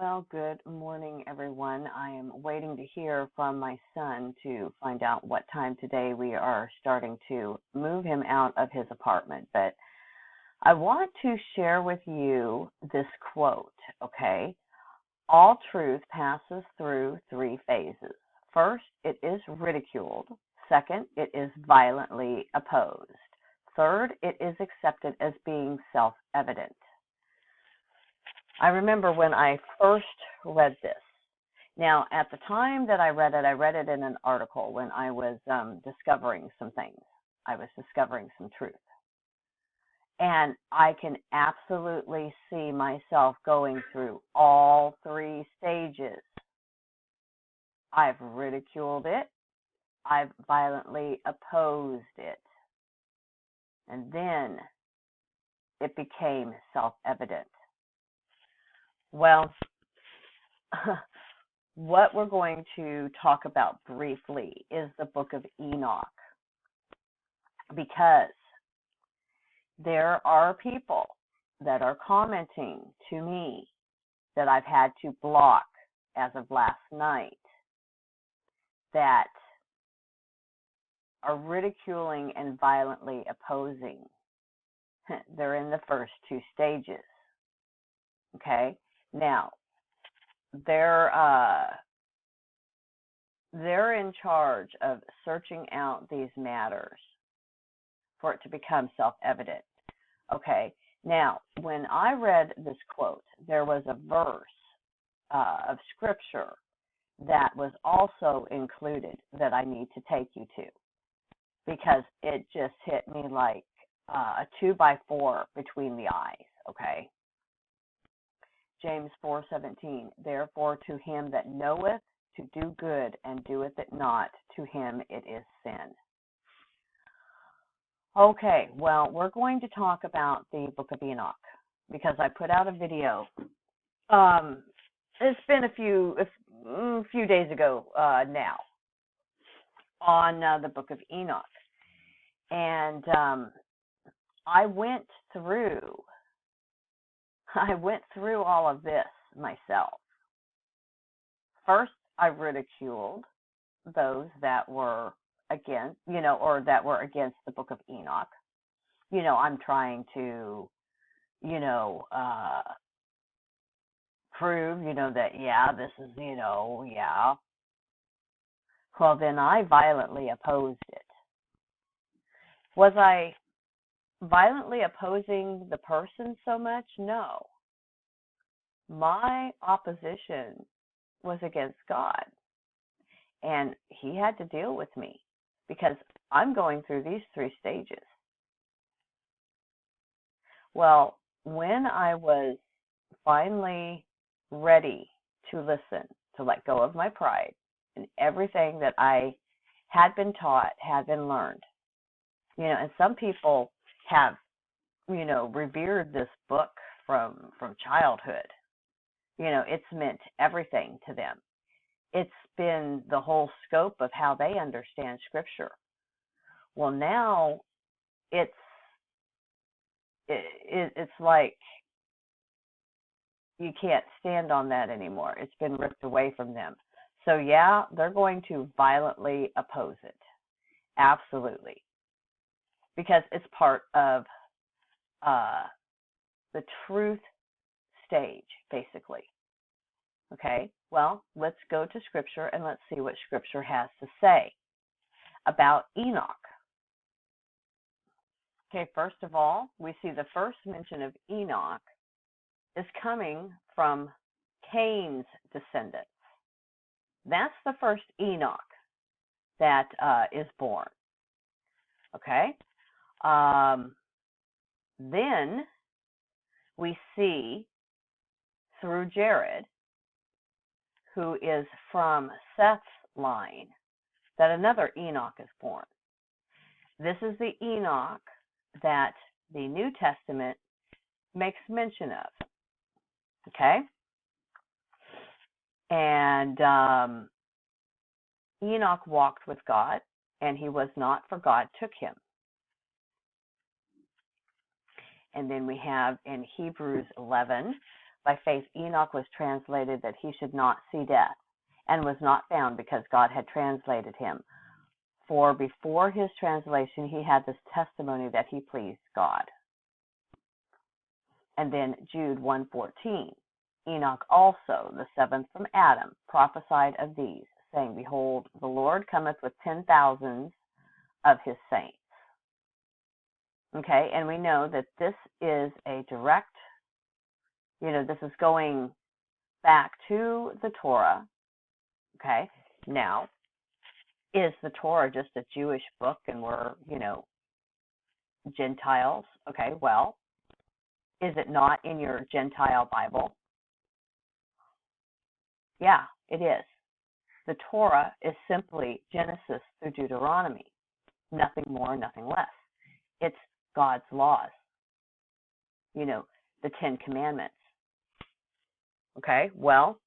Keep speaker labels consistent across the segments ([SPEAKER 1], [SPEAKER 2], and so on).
[SPEAKER 1] Well, good morning, everyone. I am waiting to hear from my son to find out what time today we are starting to move him out of his apartment. But I want to share with you this quote, okay? All truth passes through three phases. First, it is ridiculed. Second, it is violently opposed. Third, it is accepted as being self-evident. I remember when I first read this. Now, at the time that I read it in an article when I was discovering some things. I was discovering some truth. And I can absolutely see myself going through all three stages. I've ridiculed it. I've violently opposed it. And then it became self-evident. Well, what we're going to talk about briefly is the book of Enoch, because there are people that are commenting to me that I've had to block as of last night that are ridiculing and violently opposing. They're in the first two stages. Okay? Now, they're in charge of searching out these matters for it to become self-evident. Okay, now, when I read this quote, there was a verse of scripture that was also included that I need to take you to, because it just hit me like a 2x4 between the eyes, okay? James 4:17, therefore to him that knoweth to do good and doeth it not, to him it is sin. Okay, well, we're going to talk about the book of Enoch, because I put out a video. It's been a few days ago now on the book of Enoch. And I went through all of this myself. First, I ridiculed those that were against, or that were against the book of Enoch. I'm trying to, prove, that, yeah, this is, yeah. Well, then I violently opposed it. Was I violently opposing the person so much? No. My opposition was against God, and he had to deal with me because I'm going through these three stages. Well, when I was finally ready to listen, to let go of my pride, and everything that I had been taught, had been learned, and some people have, revered this book from childhood. It's meant everything to them. It's been the whole scope of how they understand Scripture. Well, now it's like you can't stand on that anymore. It's been ripped away from them. So yeah, they're going to violently oppose it. Absolutely. Because it's part of the truth stage, basically. Okay, well, let's go to Scripture and let's see what Scripture has to say about Enoch. Okay, first of all, we see the first mention of Enoch is coming from Cain's descendants. That's the first Enoch that is born. Okay? Then we see through Jared, who is from Seth's line, that another Enoch is born. This is the Enoch that the New Testament makes mention of. Okay? And Enoch walked with God, and he was not, for God took him. And then we have in Hebrews 11, By faith, Enoch was translated that he should not see death, and was not found because God had translated him. For before his translation, he had this testimony that he pleased God. And then Jude 1:14, Enoch also, the seventh from Adam, prophesied of these, saying, Behold, the Lord cometh with 10,000s of his saints. Okay, and we know that this is a direct, this is going back to the Torah. Okay, now, is the Torah just a Jewish book and we're, Gentiles? Okay, well, is it not in your Gentile Bible? Yeah, it is. The Torah is simply Genesis through Deuteronomy. Nothing more, nothing less. It's God's laws. The 10 Commandments. Okay, well,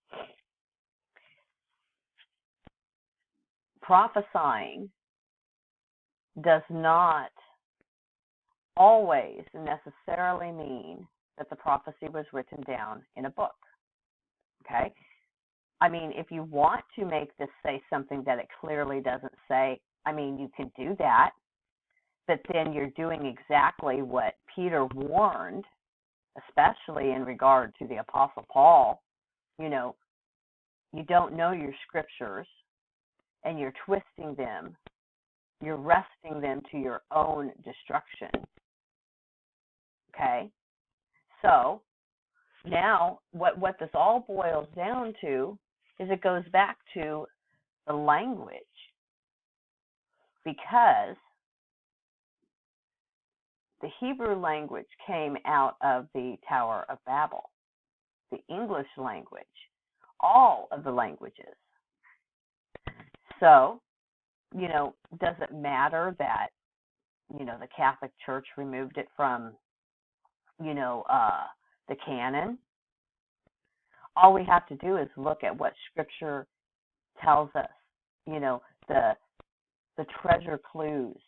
[SPEAKER 1] prophesying does not always necessarily mean that the prophecy was written down in a book. Okay? I mean, if you want to make this say something that it clearly doesn't say, you can do that, but then you're doing exactly what Peter warned, especially in regard to the Apostle Paul. You don't know your scriptures, and you're twisting them. You're wresting them to your own destruction. Okay? So, now, what this all boils down to is it goes back to the language. Because the Hebrew language came out of the Tower of Babel. The English language, all of the languages. So, does it matter that, the Catholic Church removed it from, the canon? All we have to do is look at what Scripture tells us, the treasure clues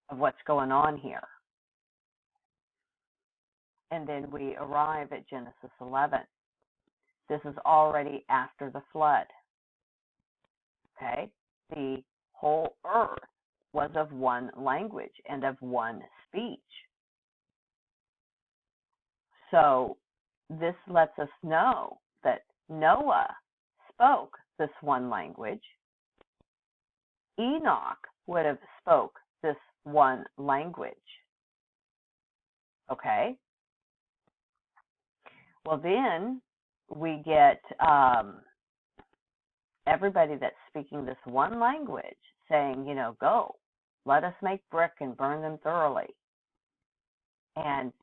[SPEAKER 1] of what's going on here. And then we arrive at Genesis 11. This is already after the flood. Okay? The whole earth was of one language and of one speech. So this lets us know that Noah spoke this one language. Enoch would have spoke this one language. Okay? Well, then we get everybody that's speaking this one language saying, go, let us make brick and burn them thoroughly. And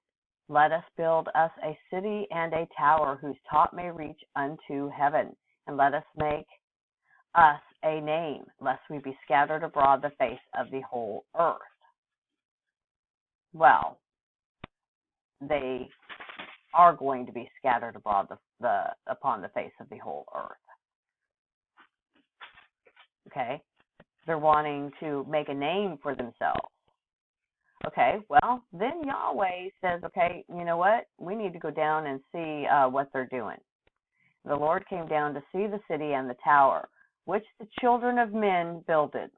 [SPEAKER 1] let us build us a city and a tower whose top may reach unto heaven. And let us make us a name, lest we be scattered abroad the face of the whole earth. Well, they are going to be scattered abroad upon the face of the whole earth. Okay? They're wanting to make a name for themselves. Okay, well, then Yahweh says, okay, you know what? We need to go down and see what they're doing. The Lord came down to see the city and the tower, which the children of men builded.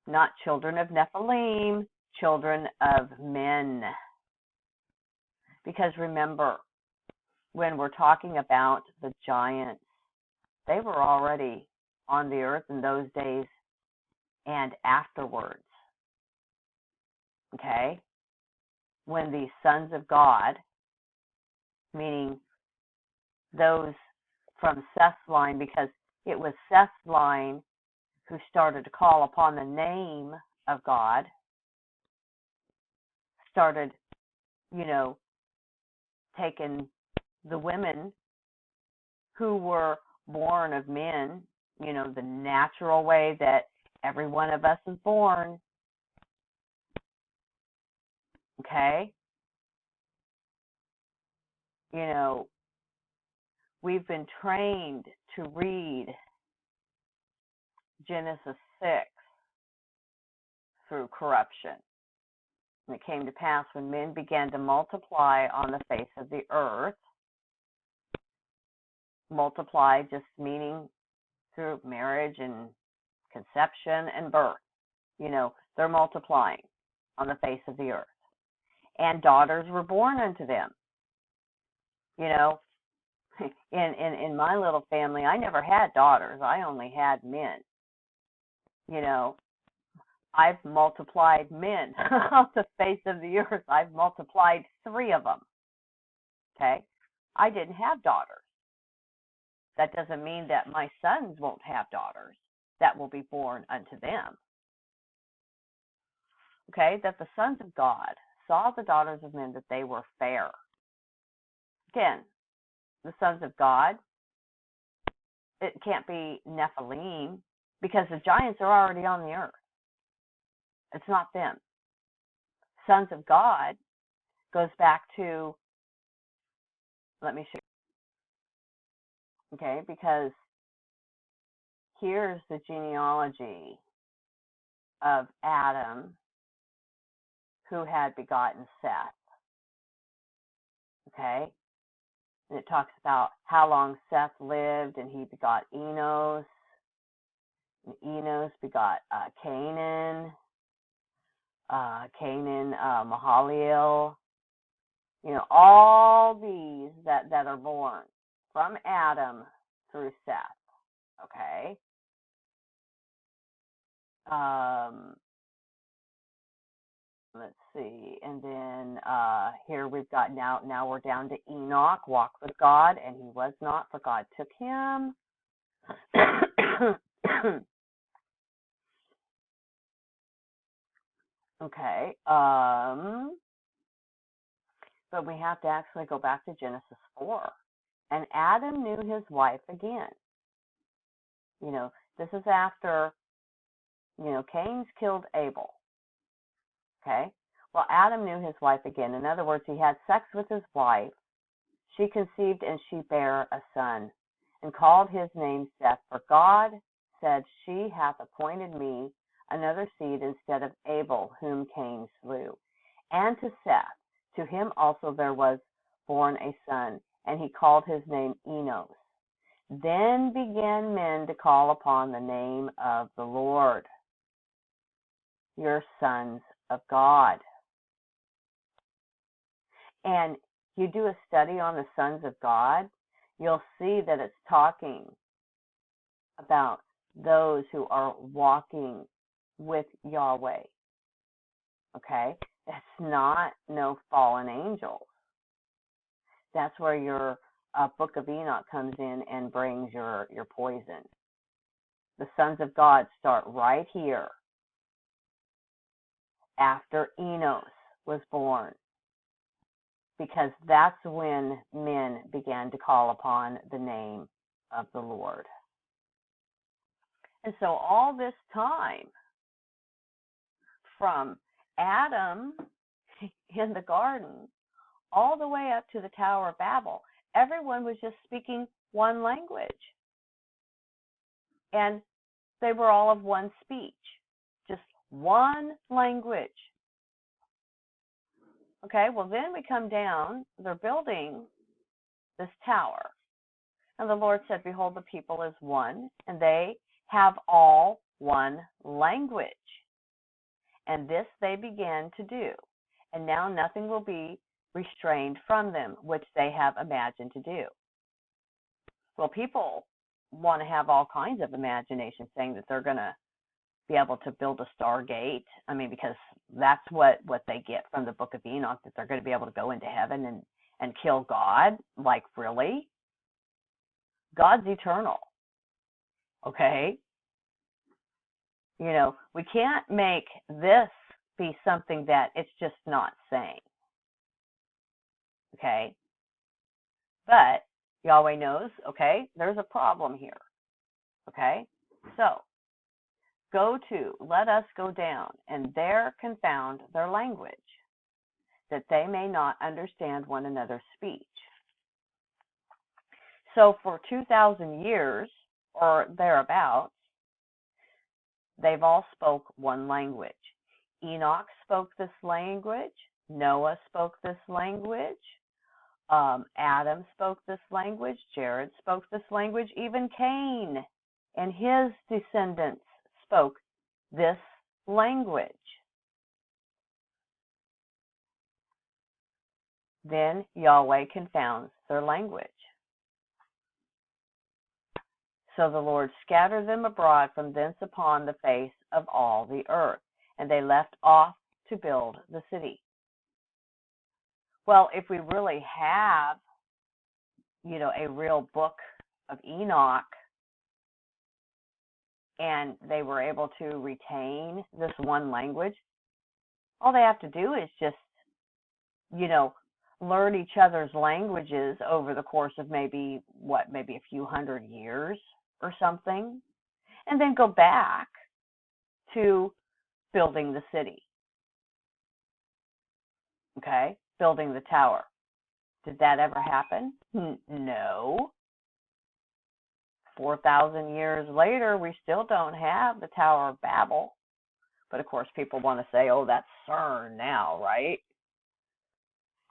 [SPEAKER 1] Not children of Nephilim, children of men. Because remember, when we're talking about the giants, they were already on the earth in those days and afterwards. Okay? When the sons of God, meaning those from Seth's line, because it was Seth's line who started to call upon the name of God, started, taking the women who were born of men, the natural way that every one of us is born. Okay? We've been trained to read Genesis 6 through corruption. And it came to pass when men began to multiply on the face of the earth, multiply just meaning through marriage and conception and birth. They're multiplying on the face of the earth. And daughters were born unto them. In my little family, I never had daughters. I only had men. I've multiplied men on the face of the earth. I've multiplied 3 of them. Okay? I didn't have daughters. That doesn't mean that my sons won't have daughters that will be born unto them. Okay? That the sons of God saw the daughters of men that they were fair. Again, the sons of God, it can't be Nephilim because the giants are already on the earth. It's not them. Sons of God goes back to, let me show you. Okay, because here's the genealogy of Adam, who had begotten Seth. Okay, and it talks about how long Seth lived, and he begot Enoch, and Enoch begot Canaan, Mahalalel. All these that are born from Adam through Seth. Okay. Let's see, and then here we've got now we're down to Enoch, walked with God, and he was not, for God took him. Okay, but we have to actually go back to Genesis 4. And Adam knew his wife again. This is after, Cain's killed Abel. Okay? Well, Adam knew his wife again. In other words, he had sex with his wife. She conceived and she bare a son, and called his name Seth. For God said, She hath appointed me another seed instead of Abel, whom Cain slew. And to Seth, to him also there was born a son, and he called his name Enoch. Then began men to call upon the name of the Lord. Your sons of God. And you do a study on the sons of God, you'll see that it's talking about those who are walking with Yahweh. Okay? It's not no fallen angels. That's where your Book of Enoch comes in and brings your poison. The sons of God start right here after Enoch was born, because that's when men began to call upon the name of the Lord. And so all this time, from Adam in the garden all the way up to the Tower of Babel, everyone was just speaking one language. And they were all of one speech, just one language. Okay, well then we come down, they're building this tower. And the Lord said, Behold, the people is one, and they have all one language. And this they began to do. And now nothing will be restrained from them, which they have imagined to do. Well, people want to have all kinds of imagination, saying that they're going to be able to build a stargate. I mean, because that's what they get from the Book of Enoch, that they're going to be able to go into heaven and kill God. Like, really? God's eternal. Okay? We can't make this be something that it's just not saying. Okay? But Yahweh knows, okay, there's a problem here. Okay? So, let us go down, and there confound their language, that they may not understand one another's speech. So for 2,000 years, or thereabouts, they've all spoke one language. Enoch spoke this language. Noah spoke this language. Adam spoke this language. Jared spoke this language. Even Cain and his descendants spoke this language. Then Yahweh confounds their language. So the Lord scattered them abroad from thence upon the face of all the earth, and they left off to build the city. Well, if we really have, a real book of Enoch, and they were able to retain this one language, all they have to do is just, learn each other's languages over the course of maybe a few hundred years or something, and then go back to building the city. Okay? Building the tower. Did that ever happen? No. 4,000 years later, we still don't have the Tower of Babel. But of course, people want to say, oh, that's CERN now, right?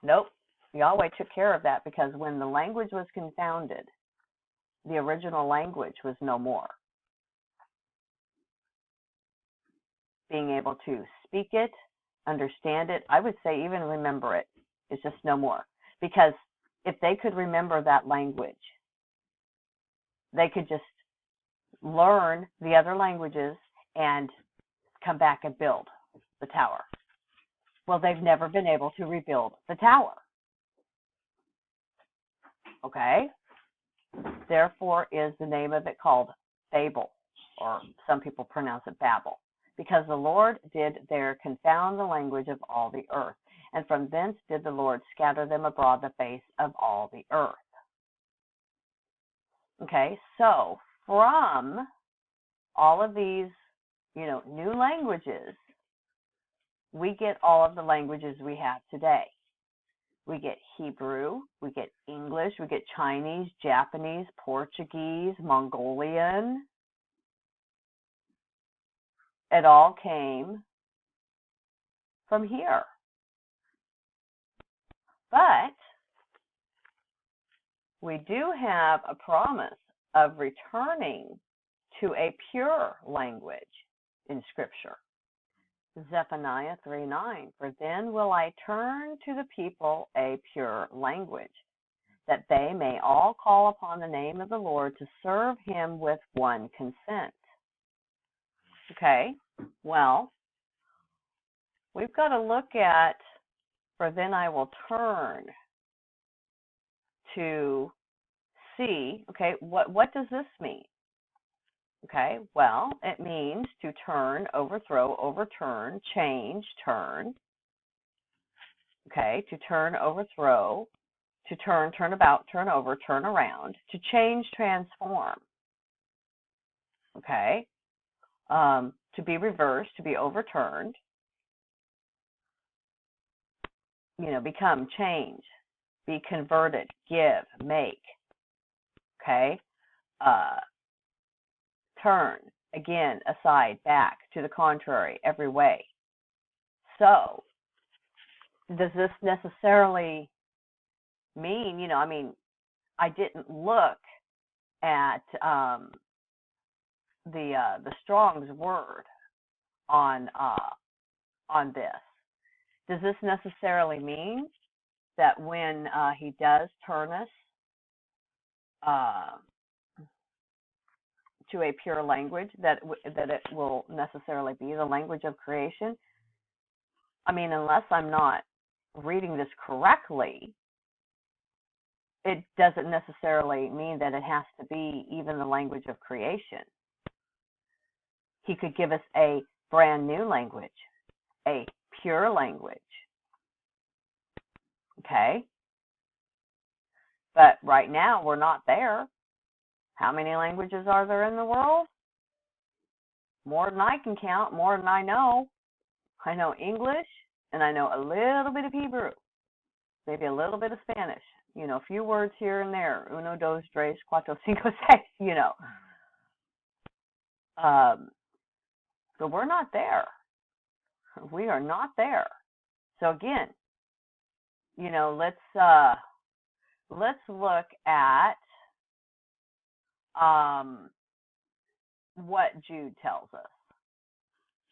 [SPEAKER 1] Nope. Yahweh took care of that, because when the language was confounded, the original language was no more. Being able to speak it, understand it, I would say even remember it, is just no more. Because if they could remember that language, they could just learn the other languages and come back and build the tower. Well, they've never been able to rebuild the tower. Okay? Therefore is the name of it called Babel, or some people pronounce it Babel, because the Lord did there confound the language of all the earth, and from thence did the Lord scatter them abroad the face of all the earth. Okay, so from all of these, new languages, we get all of the languages we have today. We get Hebrew, we get English, we get Chinese, Japanese, Portuguese, Mongolian. It all came from here. But we do have a promise of returning to a pure language in Scripture. Zephaniah 3:9, for then will I turn to the people a pure language, that they may all call upon the name of the Lord to serve him with one consent. Okay, well, we've got to look at, for then I will turn to see, okay, what does this mean? Okay, well, it means to turn, overthrow, overturn, change, turn. Okay, to turn, overthrow, to turn, turn about, turn over, turn around, to change, transform. Okay, to be reversed, to be overturned, become, change, be converted, give, make. Okay, turn, again, aside, back, to the contrary, every way. So, does this necessarily mean, I didn't look at the Strong's word on this. Does this necessarily mean that when he does turn us to a pure language, that it will necessarily be the language of creation? Unless I'm not reading this correctly, it doesn't necessarily mean that it has to be even the language of creation. He could give us a brand new language, a pure language. Okay? But right now, we're not there. How many languages are there in the world? More than I can count, more than I know. I know English, and I know a little bit of Hebrew, maybe a little bit of Spanish. A few words here and there. Uno, dos, tres, cuatro, cinco, seis, But we're not there. We are not there. So again, let's let's look at what Jude tells us.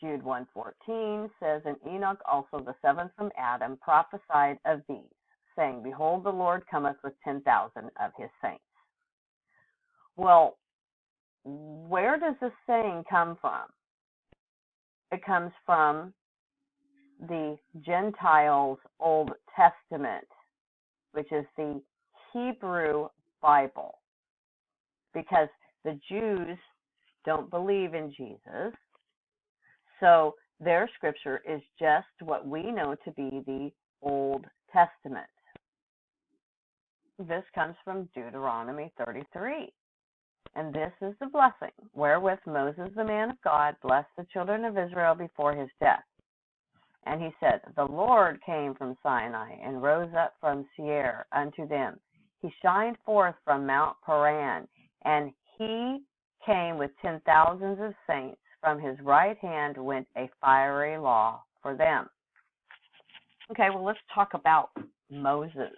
[SPEAKER 1] Jude 1:14 says, and Enoch also the seventh from Adam prophesied of these, saying, behold, the Lord cometh with 10,000 of his saints. Well, where does this saying come from? It comes from the Gentiles' Old Testament, which is the Hebrew Bible, because the Jews don't believe in Jesus. So their scripture is just what we know to be the Old Testament. This comes from Deuteronomy 33. And this is the blessing wherewith Moses, the man of God, blessed the children of Israel before his death. And he said, the Lord came from Sinai and rose up from Seir unto them. He shined forth from Mount Paran, and he came with 10,000s of saints. From his right hand went a fiery law for them. Okay, well, let's talk about Moses.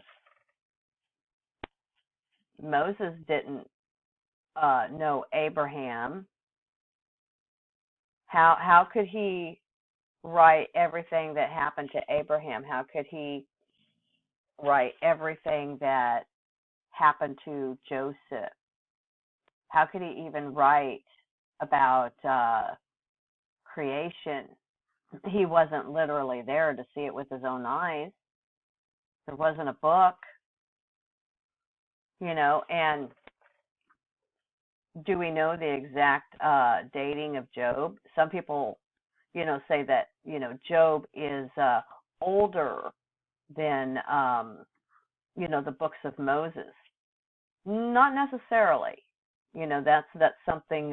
[SPEAKER 1] Moses didn't know Abraham. How could he write everything that happened to Abraham? How could he write everything that happened to Joseph? How could he even write about creation? He wasn't literally there to see it with his own eyes. There wasn't a book, and do we know the exact dating of Job? Some people, say that, Job is older than, the books of Moses. Not necessarily. That's something,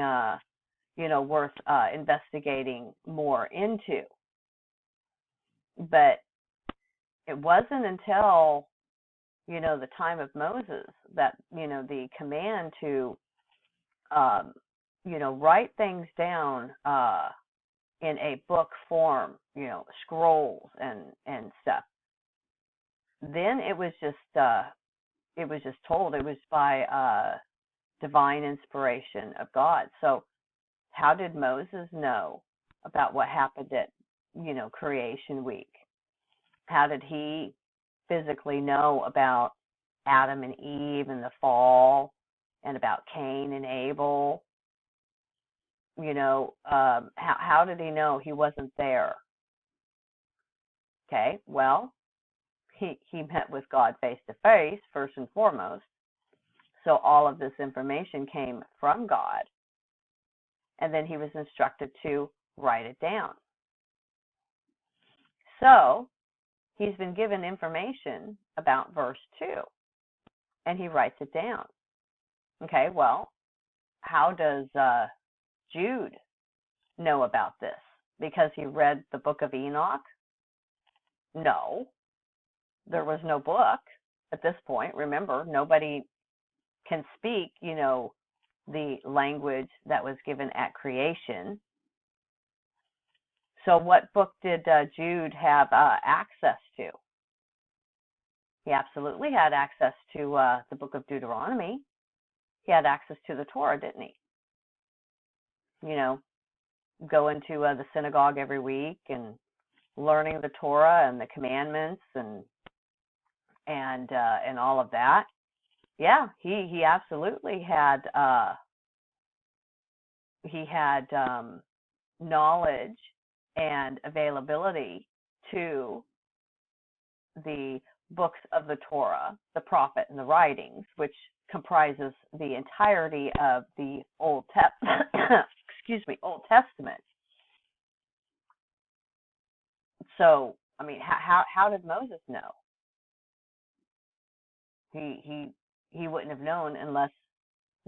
[SPEAKER 1] worth investigating more into. But it wasn't until, the time of Moses that, the command to, write things down in a book form, scrolls and stuff. Then it was just told. It was by divine inspiration of God. So how did Moses know about what happened at, creation week? How did he physically know about Adam and Eve and the fall and about Cain and Abel? How did he know? He wasn't there. Okay, well, he met with God face to face, first and foremost. So all of this information came from God. And then he was instructed to write it down. So he's been given information about verse 2, and he writes it down. Okay, well, how does Jude know about this? Because he read the book of Enoch? No, there was no book at this point. Remember, nobody can speak, the language that was given at creation. So what book did Jude have access to? He absolutely had access to the book of Deuteronomy. He had access to the Torah, didn't he? Going to the synagogue every week and learning the Torah and the commandments and all of that. Yeah, he absolutely had knowledge and availability to the books of the Torah, the prophet, and the writings, which comprises the entirety of the Old Testament. So, I mean, how did Moses know? He wouldn't have known unless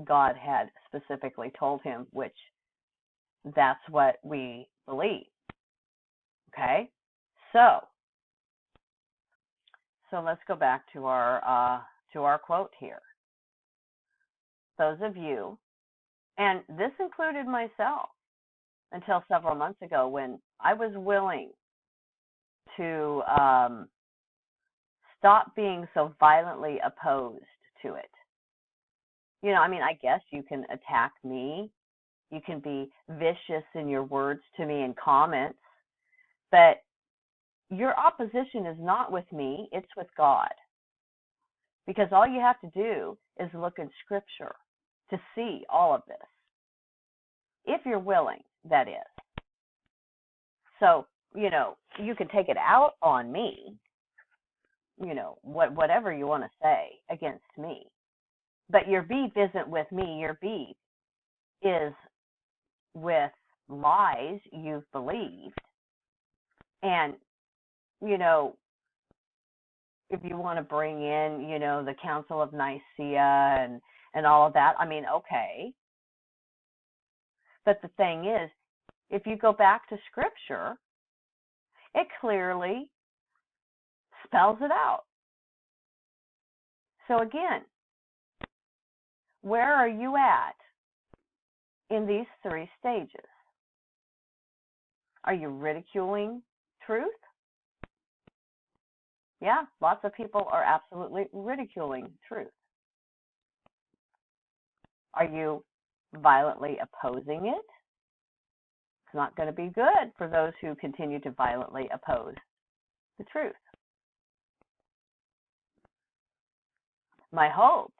[SPEAKER 1] God had specifically told him, which that's what we believe. Okay, so let's go back to our quote here. Those of you, and this included myself until several months ago when I was willing to Stop being so violently opposed to it. I mean, I guess you can attack me. You can be vicious in your words to me in comments, but your opposition is not with me, it's with God. Because all you have to do is look in Scripture to see all of this. If you're willing, that is. So, you can take it out on me, whatever you want to say against me. But your beef isn't with me. Your beef is with lies you've believed. And, if you want to bring in, the Council of Nicaea and all of that, I mean, okay. But the thing is, if you go back to Scripture, it clearly spells it out. So again, where are you at in these 3 stages? Are you ridiculing truth? Yeah, lots of people are absolutely ridiculing truth. Are you violently opposing it? It's not going to be good for those who continue to violently oppose the truth. My hope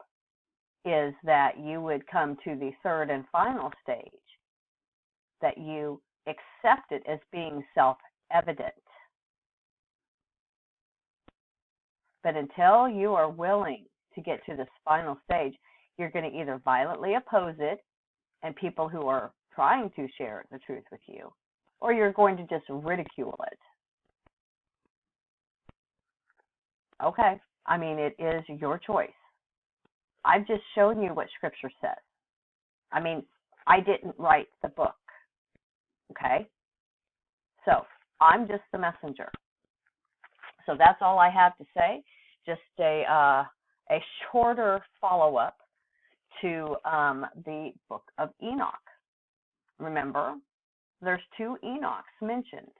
[SPEAKER 1] is that you would come to the 3rd and final stage, that you accept it as being self-evident. But until you are willing to get to this final stage, you're going to either violently oppose it and people who are trying to share the truth with you, or you're going to just ridicule it. Okay, I mean, it is your choice. I've just shown you what Scripture says. I mean, I didn't write the book, okay? So I'm just the messenger. So that's all I have to say. Just a shorter follow-up to the book of Enoch. Remember, there's 2 Enochs mentioned,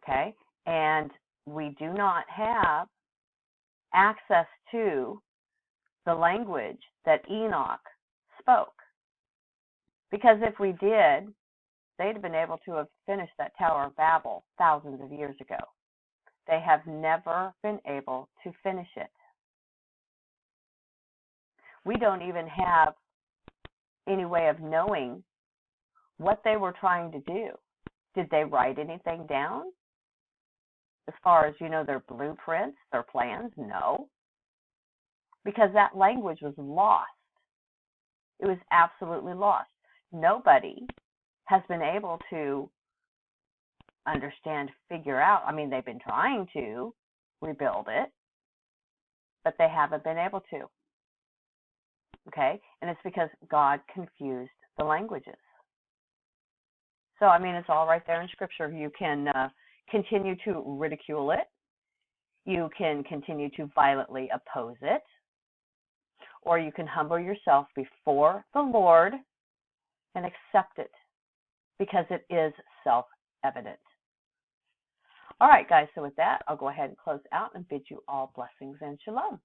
[SPEAKER 1] okay? And we do not have access to the language that Enoch spoke. Because if we did, they'd have been able to have finished that Tower of Babel thousands of years ago. They have never been able to finish it. We don't even have any way of knowing what they were trying to do. Did they write anything down? As far as, their blueprints, their plans? No. Because that language was lost. It was absolutely lost. Nobody has been able to understand, figure out. I mean, they've been trying to rebuild it, but they haven't been able to. Okay? And it's because God confused the languages. So, I mean, it's all right there in Scripture. You can continue to ridicule it. You can continue to violently oppose it. Or you can humble yourself before the Lord and accept it, because it is self-evident. All right, guys, so with that, I'll go ahead and close out and bid you all blessings and shalom.